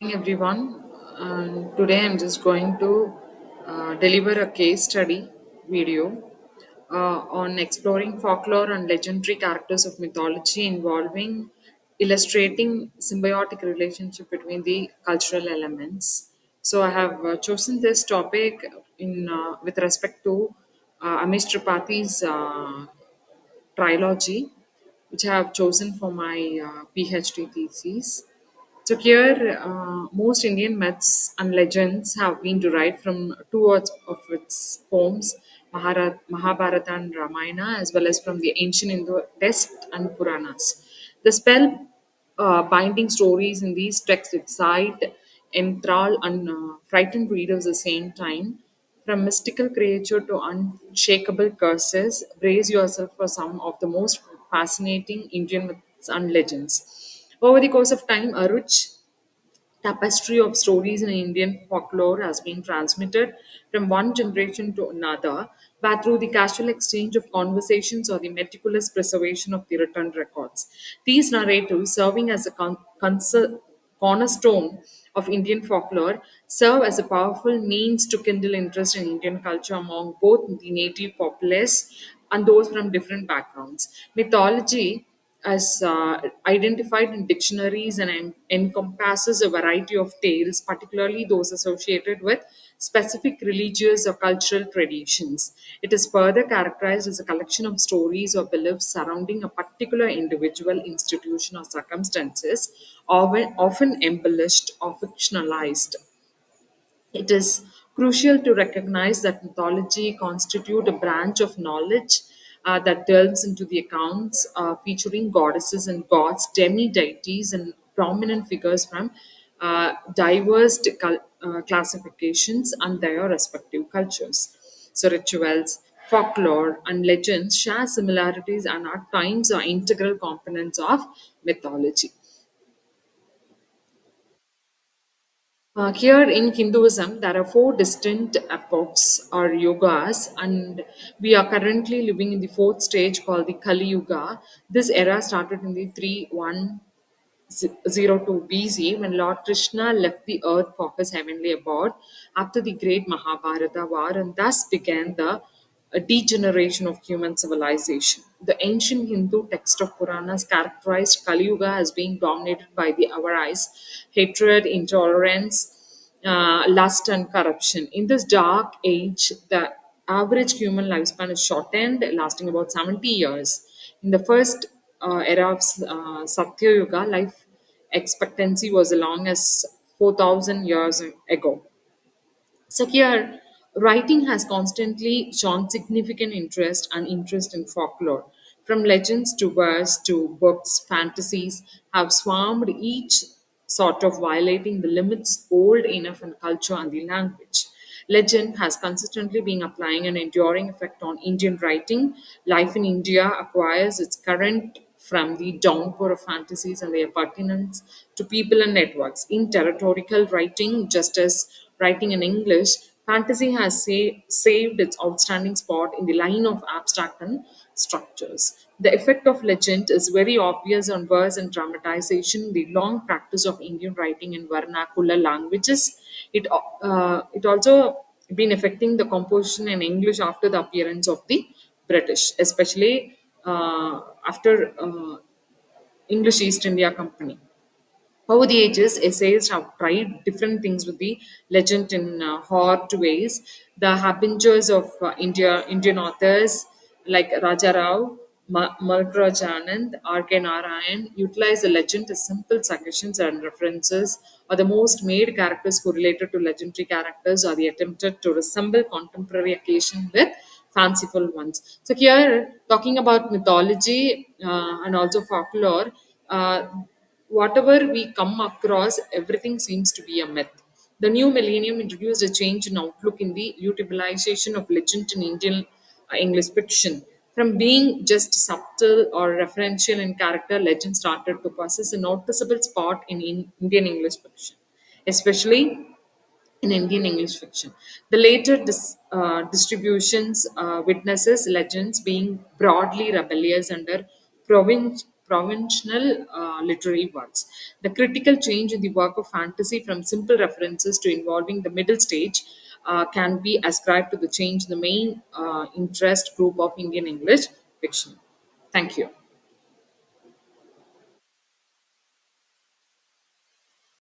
Morning, everyone. Today I'm just going to deliver a case study video on exploring folklore and legendary characters of mythology involving illustrating symbiotic relationship between the cultural elements. So I have chosen this topic in with respect to Amish Tripathi's trilogy, which I have chosen for my PhD thesis. So here, most Indian myths and legends have been derived from of its poems, Mahabharata and Ramayana, as well as from the ancient Hindu text and Puranas. The spell binding stories in these texts excite, enthrall, and frighten readers at the same time. From mystical creature to unshakable curses, brace yourself for some of the most fascinating Indian myths and legends. Over the course of time, a rich tapestry of stories in Indian folklore has been transmitted from one generation to another, but through the casual exchange of conversations or the meticulous preservation of the written records. These narratives, serving as a cornerstone of Indian folklore, serve as a powerful means to kindle interest in Indian culture among both the native populace and those from different backgrounds. Mythology as identified in dictionaries and encompasses a variety of tales, particularly those associated with specific religious or cultural traditions. It is further characterized as a collection of stories or beliefs surrounding a particular individual, institution, or circumstances, often embellished or fictionalized. It is crucial to recognize that mythology constitute a branch of knowledge that delves into the accounts featuring goddesses and gods, demi-deities, and prominent figures from diverse classifications and their respective cultures. So, rituals, folklore, and legends share similarities and at times are integral components of mythology. Here in Hinduism, there are four distinct epochs or yugas, and we are currently living in the fourth stage called the Kali Yuga. This era started in the 3102 BC when Lord Krishna left the earth for his heavenly abode after the great Mahabharata War, and thus began the degeneration of human civilization. The ancient Hindu text of Puranas characterized Kali Yuga as being dominated by the avarice, hatred, intolerance, lust, and corruption. In this dark age, the average human lifespan is shortened, lasting about 70 years. In the first era of Satya Yuga, life expectancy was as long as 4,000 years ago. So here, writing has constantly shown significant interest in folklore. From legends to verse to books, fantasies have swarmed, each sort of violating the limits old enough in culture and the language. Legend has consistently been applying an enduring effect on Indian writing. Life in India acquires its current from the downpour of fantasies and their pertinence to people and networks. In territorial writing, just as writing in English, fantasy has saved its outstanding spot in the line of abstract and structures. The effect of legend is very obvious on verse and dramatization. The long practice of Indian writing in vernacular languages, it also been affecting the composition in English after the appearance of the British, especially after English East India Company. Over the ages, essayists have tried different things with the legend in hard ways. The harbingers of Indian authors like Raja Rao, Malkraj Anand, R.K. Narayan utilize the legend as simple suggestions and references, or the most made characters correlated to legendary characters, or the attempted to resemble contemporary occasion with fanciful ones. So here, talking about mythology and also folklore, uh, whatever we come across, everything seems to be a myth. The new millennium introduced a change in outlook in the utilization of legend in Indian English fiction. From being just subtle or referential in character, legend started to possess a noticeable spot in Indian English fiction, especially in Indian English fiction. The later distributions witnesses legends being broadly rebellious under provincial literary works. The critical change in the work of fantasy from simple references to involving the middle stage can be ascribed to the change in the main interest group of Indian English fiction. Thank you.